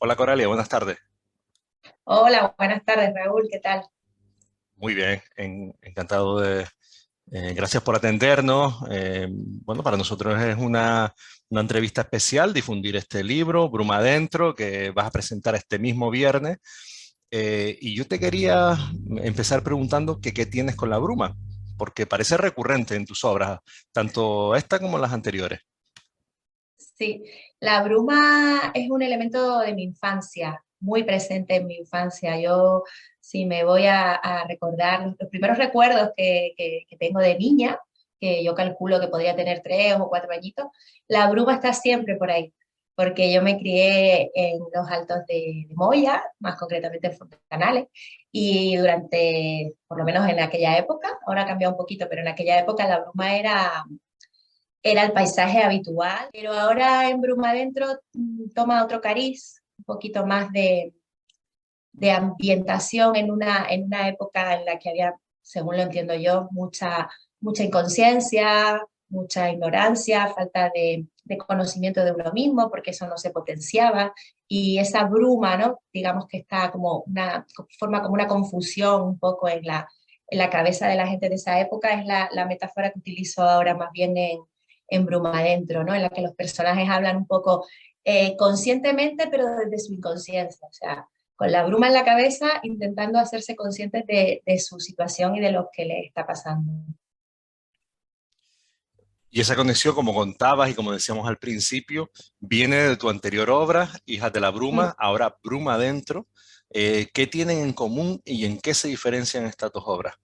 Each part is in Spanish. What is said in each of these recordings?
Hola Coralia, buenas tardes. Hola, buenas tardes, Raúl, ¿qué tal? Muy bien, encantado de... gracias por atendernos. Bueno, para nosotros es una entrevista especial difundir este libro, Bruma Adentro, que vas a presentar este mismo viernes. Y yo te quería empezar preguntando que qué tienes con la bruma, porque parece recurrente en tus obras, tanto esta como las anteriores. Sí, la bruma es un elemento de mi infancia, muy presente en mi infancia. Yo, si me voy a recordar los primeros recuerdos que tengo de niña, que yo calculo que podría tener 3 o 4 añitos, la bruma está siempre por ahí, porque yo me crié en los Altos de Moya, más concretamente en Fontanales, y durante, por lo menos en aquella época, ahora ha cambiado un poquito, pero en aquella época la bruma era el paisaje habitual, pero ahora en Bruma Adentro toma otro cariz, un poquito más de ambientación en una época en la que había, según lo entiendo yo, mucha inconsciencia, mucha ignorancia, falta de conocimiento de uno mismo, porque eso no se potenciaba, y esa bruma, ¿no? Digamos que está como forma como una confusión un poco en la cabeza de la gente de esa época, es la metáfora que utilizo ahora más bien en Bruma Adentro, ¿no? En la que los personajes hablan un poco conscientemente, pero desde su inconsciencia, o sea, con la bruma en la cabeza, intentando hacerse conscientes de su situación y de lo que le está pasando. Y esa conexión, como contabas y como decíamos al principio, viene de tu anterior obra, Hijas de la Bruma, ahora Bruma Adentro. ¿Qué tienen en común y en qué se diferencian estas dos obras?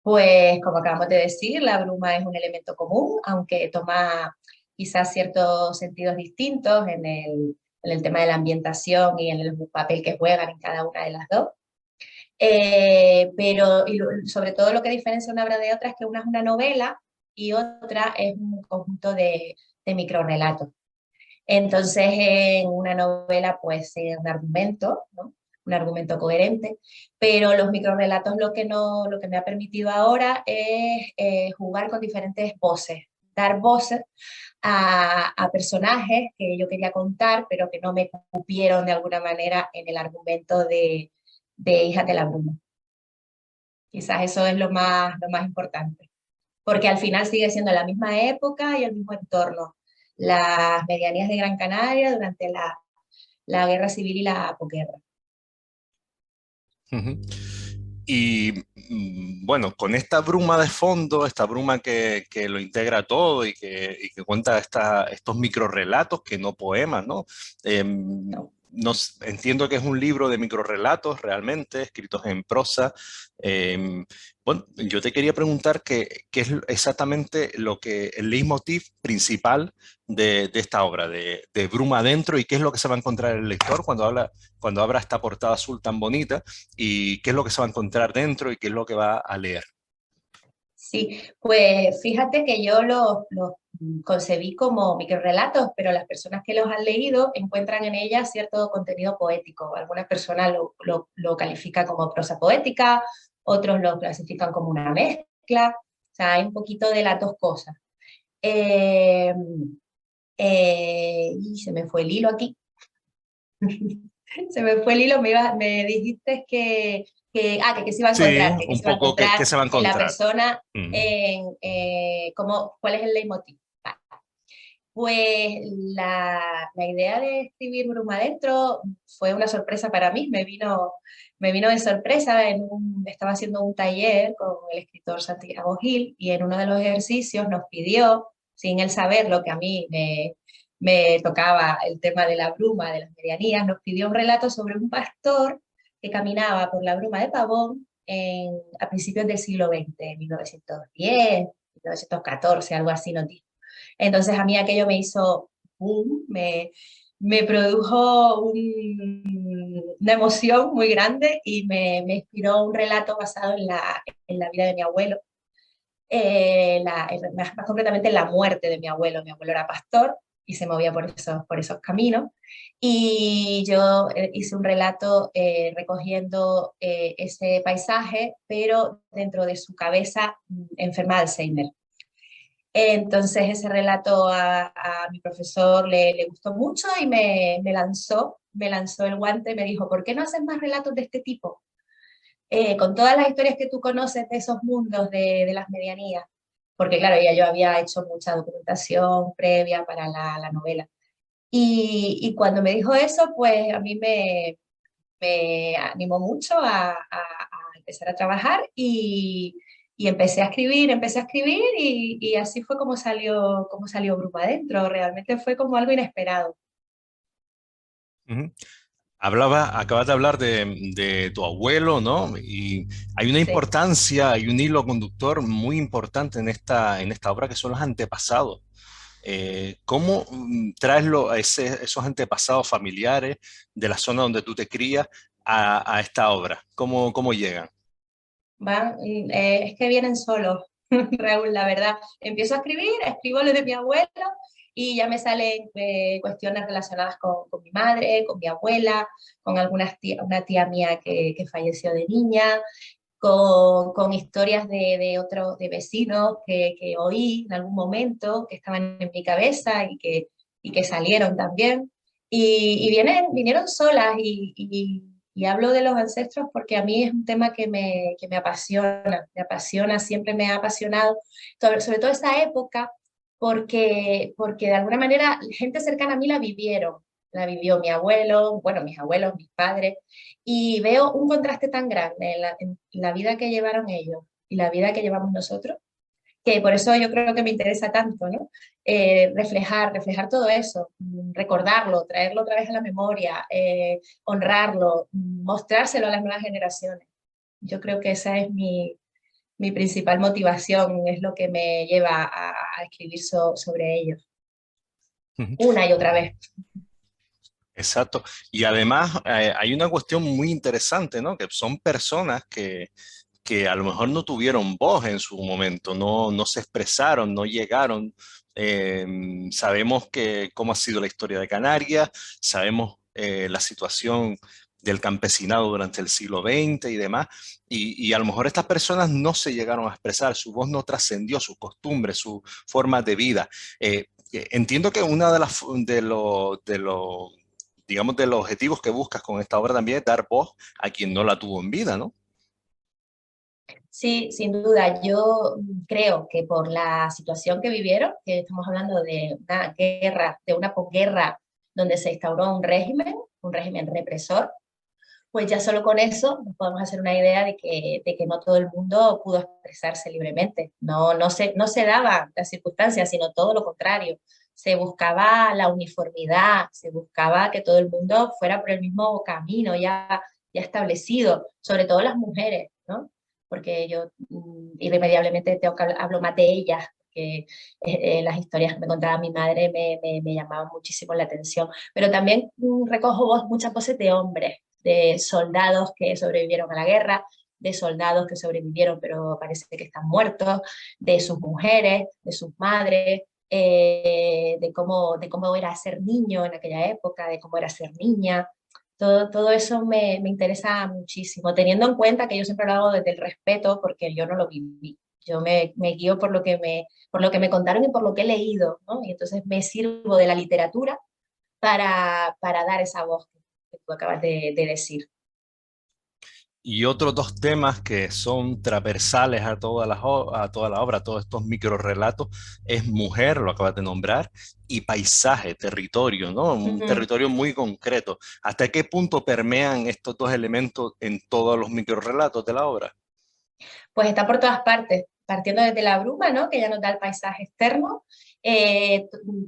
Pues como acabamos de decir, la bruma es un elemento común, aunque toma quizás ciertos sentidos distintos en el tema de la ambientación y en el papel que juegan en cada una de las dos. Pero sobre todo lo que diferencia una obra de otra es que una es una novela y otra es un conjunto de microrelatos. Entonces, en una novela, pues, un argumento, ¿no? Un argumento coherente, pero los microrelatos lo que, no, lo que me ha permitido ahora es jugar con diferentes voces, dar voces a personajes que yo quería contar, pero que no me cupieron de alguna manera en el argumento de Hijas de la Bruma. Quizás eso es lo más importante, porque al final sigue siendo la misma época y el mismo entorno. Las medianías de Gran Canaria durante la guerra civil y la posguerra. Ujú. Y bueno, con esta bruma de fondo, esta bruma que lo integra todo y que cuenta estos microrelatos, que no poemas, ¿no? ¿No? Entiendo que es un libro de microrelatos realmente, escritos en prosa. Em, bueno, yo te quería preguntar qué es exactamente lo que el leitmotiv principal de esta obra, de Bruma Adentro, y qué es lo que se va a encontrar el lector cuando abra esta portada azul tan bonita y qué es lo que se va a encontrar dentro y qué es lo que va a leer. Sí, pues fíjate que yo los concebí como microrelatos, pero las personas que los han leído encuentran en ellas cierto contenido poético. Algunas personas lo califican como prosa poética, otros lo clasifican como una mezcla, o sea, hay un poquito de las dos cosas. Eh, y se me fue el hilo aquí. Se me fue el hilo, me dijiste que se iba a Sí, encontrar, que un se iba a poco qué encontrar se va a en la encontrar. persona, Mm. cuál es el leitmotiv. Vale. Pues la idea de escribir Bruma Adentro fue una sorpresa para mí, me vino de sorpresa, estaba haciendo un taller con el escritor Santiago Gil y en uno de los ejercicios nos pidió, sin él saber lo que a mí me tocaba el tema de la bruma, de las medianías, nos pidió un relato sobre un pastor que caminaba por la bruma de Pavón a principios del siglo XX, 1910, 1914, algo así, no. Entonces a mí aquello me hizo boom, me produjo una emoción muy grande y me inspiró un relato basado en la vida de mi abuelo, más concretamente en la muerte de mi abuelo. Mi abuelo era pastor y se movía por esos caminos. Y yo hice un relato recogiendo ese paisaje, pero dentro de su cabeza enferma de Alzheimer. Entonces ese relato a mi profesor le gustó mucho y me lanzó el guante y me dijo, ¿por qué no haces más relatos de este tipo? Con todas las historias que tú conoces de esos mundos de las medianías. Porque claro, ya yo había hecho mucha documentación previa para la novela. Y cuando me dijo eso, pues a mí me animó mucho a empezar a trabajar y empecé a escribir y así fue como salió Bruma Adentro. Realmente fue como algo inesperado. Ujú. Acabas de hablar de tu abuelo, ¿no? Y hay una Sí. importancia, hay un hilo conductor muy importante en esta obra que son los antepasados. ¿Cómo traes esos antepasados familiares de la zona donde tú te crías a esta obra? ¿Cómo llegan? Es que vienen solos, Raúl, la verdad. Empiezo a escribir, escribo lo de mi abuelo y ya me salen cuestiones relacionadas con mi madre, con mi abuela, con una tía mía que falleció de niña, con historias de vecinos que oí en algún momento, que estaban en mi cabeza y que salieron también. Vinieron solas y hablo de los ancestros porque a mí es un tema que me apasiona, siempre me ha apasionado, sobre todo esa época, porque de alguna manera gente cercana a mí la vivieron, la vivió mi abuelo, bueno, mis abuelos, mis padres, y veo un contraste tan grande en la vida que llevaron ellos y la vida que llevamos nosotros, que por eso yo creo que me interesa tanto, ¿no? Reflejar todo eso, recordarlo, traerlo otra vez a la memoria, honrarlo, mostrárselo a las nuevas generaciones. Yo creo que esa es mi principal motivación, es lo que me lleva a escribir sobre ellos, una y otra vez. Exacto. Y además hay una cuestión muy interesante, ¿no? Que son personas que a lo mejor no tuvieron voz en su momento, no se expresaron, no llegaron. Eh, Sabemos cómo ha sido la historia de Canarias, sabemos la situación del campesinado durante el siglo XX y demás, y a lo mejor estas personas no se llegaron a expresar, su voz no trascendió, sus costumbres, sus formas de vida. Entiendo que una digamos, de los objetivos que buscas con esta obra también es dar voz a quien no la tuvo en vida, ¿no? Sí, sin duda. Yo creo que por la situación que vivieron, que estamos hablando de una guerra, de una posguerra donde se instauró un régimen represor, pues ya solo con eso nos podemos hacer una idea de que no todo el mundo pudo expresarse libremente. No se daban las circunstancias, sino todo lo contrario. Se buscaba la uniformidad, se buscaba que todo el mundo fuera por el mismo camino ya establecido, sobre todo las mujeres, ¿no? Porque yo irremediablemente hablo más de ellas, que las historias que me contaba mi madre me llamaban muchísimo la atención. Pero también recojo muchas voces de hombres, de soldados que sobrevivieron a la guerra, de soldados que sobrevivieron pero parece que están muertos, de sus mujeres, de sus madres, de cómo era ser niño en aquella época, de cómo era ser niña. Todo eso me interesa muchísimo, teniendo en cuenta que yo siempre lo hago desde el respeto porque yo no lo viví. Yo me guío por lo que me contaron y por lo que he leído, ¿no? Y entonces me sirvo de la literatura para dar esa voz que tú acabas de decir. Y otros dos temas que son transversales a a toda la obra, a todos estos microrelatos, es mujer, lo acabas de nombrar, y paisaje, territorio, ¿no? Un Ujú. territorio muy concreto. ¿Hasta qué punto permean estos dos elementos en todos los microrelatos de la obra? Pues está por todas partes, partiendo desde la bruma, ¿no? Que ya nos da el paisaje externo.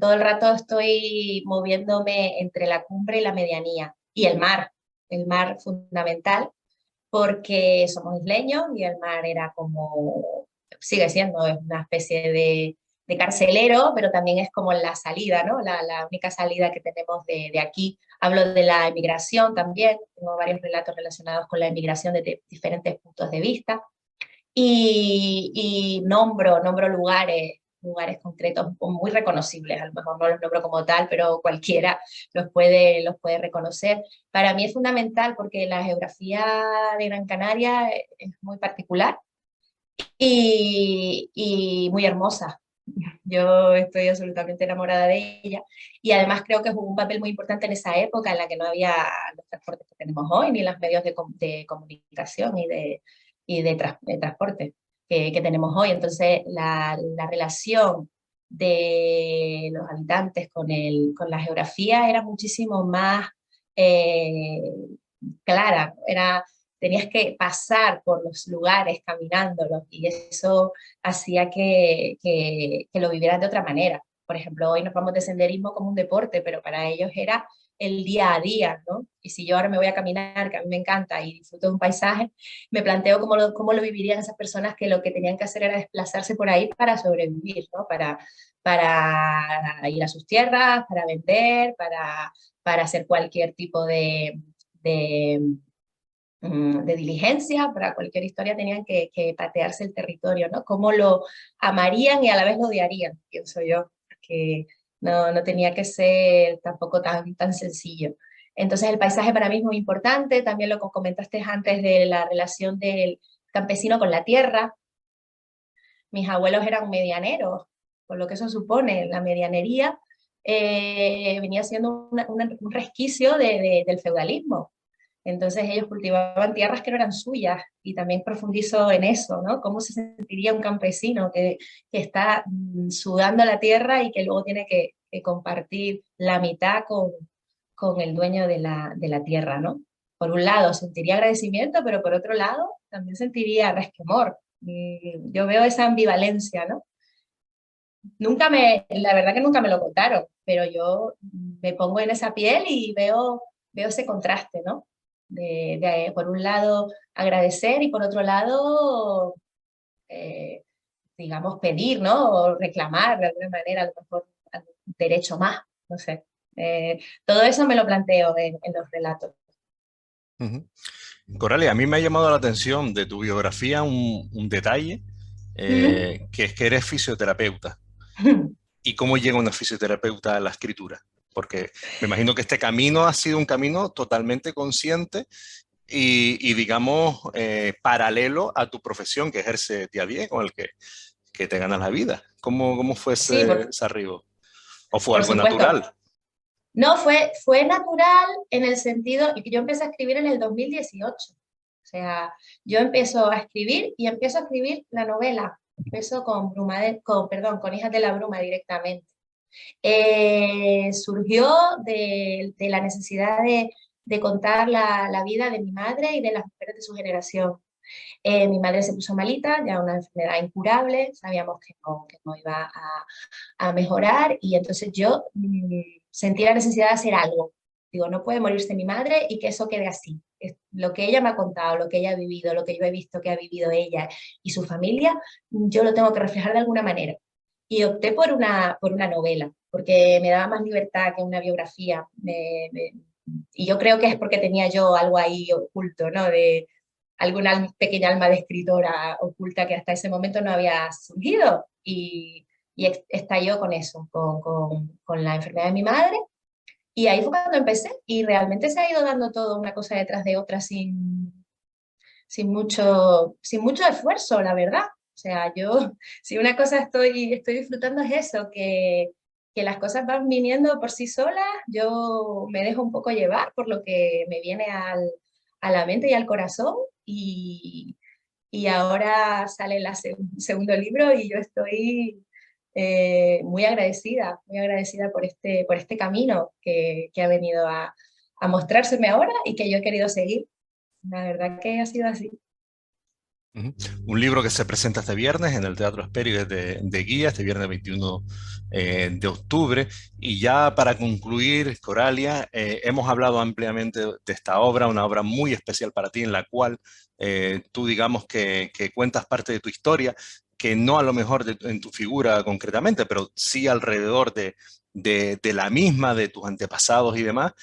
Todo el rato estoy moviéndome entre la cumbre y la medianía. Y el mar fundamental, porque somos isleños y el mar era como, sigue siendo, es una especie de carcelero, pero también es como la salida, ¿no? La única salida que tenemos de aquí. Hablo de la emigración también, tengo varios relatos relacionados con la emigración desde diferentes puntos de vista y nombro lugares concretos muy reconocibles, a lo mejor no los nombro como tal, pero cualquiera los puede reconocer. Para mí es fundamental porque la geografía de Gran Canaria es muy particular y muy hermosa. Yo estoy absolutamente enamorada de ella y además creo que jugó un papel muy importante en esa época en la que no había los transportes que tenemos hoy, ni los medios de comunicación de transporte que tenemos hoy. Entonces, la relación de los habitantes con la geografía era muchísimo más eh, clara, tenías que pasar por los lugares caminándolos y eso hacía que lo vivieran de otra manera. Por ejemplo, hoy nos vamos de senderismo como un deporte, pero para ellos era el día a día, ¿no? Y si yo ahora me voy a caminar, que a mí me encanta y disfruto de un paisaje, me planteo cómo lo vivirían esas personas que lo que tenían que hacer era desplazarse por ahí para sobrevivir, ¿no? Para ir a sus tierras, para vender, para hacer cualquier tipo de de diligencia, para cualquier historia tenían que patearse el territorio, ¿no? Cómo lo amarían y a la vez lo odiarían, pienso yo, que no tenía que ser tampoco tan sencillo. Entonces el paisaje para mí es muy importante, también lo que comentaste antes de la relación del campesino con la tierra. Mis abuelos eran medianeros, por lo que eso supone, la medianería venía siendo un resquicio del feudalismo. Entonces ellos cultivaban tierras que no eran suyas y también profundizo en eso, ¿no? ¿Cómo se sentiría un campesino que está sudando la tierra y que luego tiene que compartir la mitad con el dueño de la tierra, ¿no? Por un lado sentiría agradecimiento, pero por otro lado también sentiría resquemor. Yo veo esa ambivalencia, ¿no? La verdad que nunca me lo contaron, pero yo me pongo en esa piel y veo ese contraste, ¿no? Por un lado agradecer y por otro lado, eh, digamos, pedir, ¿no? O reclamar de alguna manera, a lo mejor, algún derecho más, no sé. Todo eso me lo planteo en los relatos. Ujú. Coralia, a mí me ha llamado la atención de tu biografía un detalle, que es que eres fisioterapeuta. ¿Y cómo llega una fisioterapeuta a la escritura? Porque me imagino que este camino ha sido un camino totalmente consciente y digamos, paralelo a tu profesión que ejerce día a día, con el que te ganas la vida. ¿Cómo fue Sí, ese arribo? ¿O fue por algo supuesto. natural? No, fue natural en el sentido, y que yo empecé a escribir en el 2018. O sea, yo empiezo a escribir y empiezo a escribir la novela. Empiezo con Hijas de la Bruma directamente. Surgió de la necesidad de contar la vida de mi madre y de las mujeres de su generación. Mi madre se puso malita, ya una enfermedad incurable, sabíamos que no iba a mejorar y entonces yo sentí la necesidad de hacer algo. Digo, no puede morirse mi madre y que eso quede así. Es lo que ella me ha contado, lo que ella ha vivido, lo que yo he visto que ha vivido ella y su familia, yo lo tengo que reflejar de alguna manera. Y opté por una novela, porque me daba más libertad que una biografía. Y yo creo que es porque tenía yo algo ahí oculto, ¿no? De alguna pequeña alma de escritora oculta que hasta ese momento no había surgido. Y estalló con eso, con la enfermedad de mi madre. Y ahí fue cuando empecé y realmente se ha ido dando todo una cosa detrás de otra sin mucho esfuerzo, la verdad. O sea, yo, si una cosa estoy disfrutando es eso, que las cosas van viniendo por sí solas, yo me dejo un poco llevar por lo que me viene a la mente y al corazón y ahora sale el segundo libro y yo estoy muy agradecida por este camino que ha venido a mostrárseme ahora y que yo he querido seguir. La verdad que ha sido así. Ujú. Un libro que se presenta este viernes en el Teatro Hespérides de Guía, este viernes 21 de octubre. Y ya para concluir, Coralia, hemos hablado ampliamente de esta obra, una obra muy especial para ti, en la cual tú digamos que cuentas parte de tu historia, que no a lo mejor en tu figura concretamente, pero sí alrededor de la misma, de tus antepasados y demás.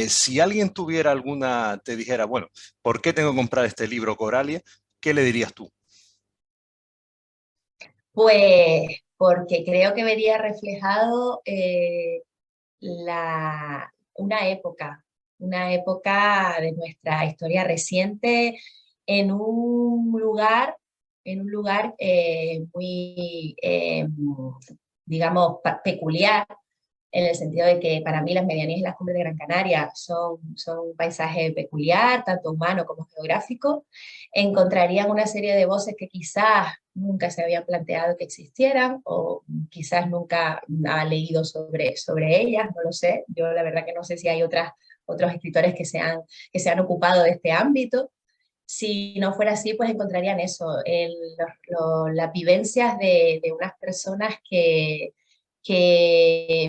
Si alguien tuviera alguna, te dijera, bueno, ¿por qué tengo que comprar este libro, Coralia? ¿Qué le dirías tú? Pues porque creo que vería reflejado una una época de nuestra historia reciente en un lugar en un lugar muy, digamos, peculiar, en el sentido de que para mí las medianías y las cumbres de Gran Canaria son un paisaje peculiar, tanto humano como geográfico. Encontrarían una serie de voces que quizás nunca se habían planteado que existieran, o quizás nunca ha leído sobre ellas, no lo sé. Yo la verdad que no sé si hay otros escritores que se han ocupado de este ámbito. Si no fuera así, pues encontrarían eso, las vivencias de unas personas que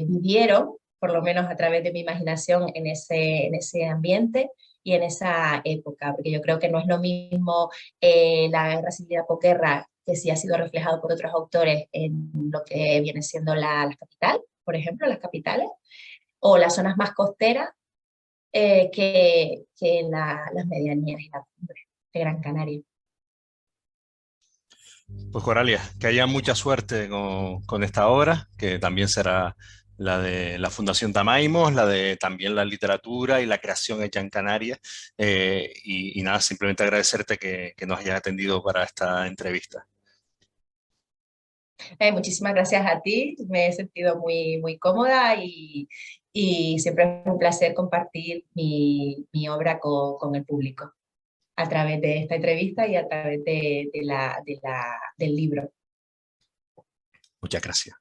vivieron, por lo menos a través de mi imaginación, en ese ambiente y en esa época, porque yo creo que no es lo mismo la guerra civil de posguerra, que sí ha sido reflejado por otros autores en lo que viene siendo la capital, por ejemplo, las capitales, o las zonas más costeras, que en las medianías y la cumbre de Gran Canaria. Pues Coralia, que haya mucha suerte con esta obra, que también será la de la Fundación Tamaimos, la de también la literatura y la creación hecha en Canarias. Y nada, simplemente agradecerte que nos hayas atendido para esta entrevista. Muchísimas gracias a ti, me he sentido muy cómoda y siempre es un placer compartir mi obra con el público a través de esta entrevista y a través del libro. Muchas gracias.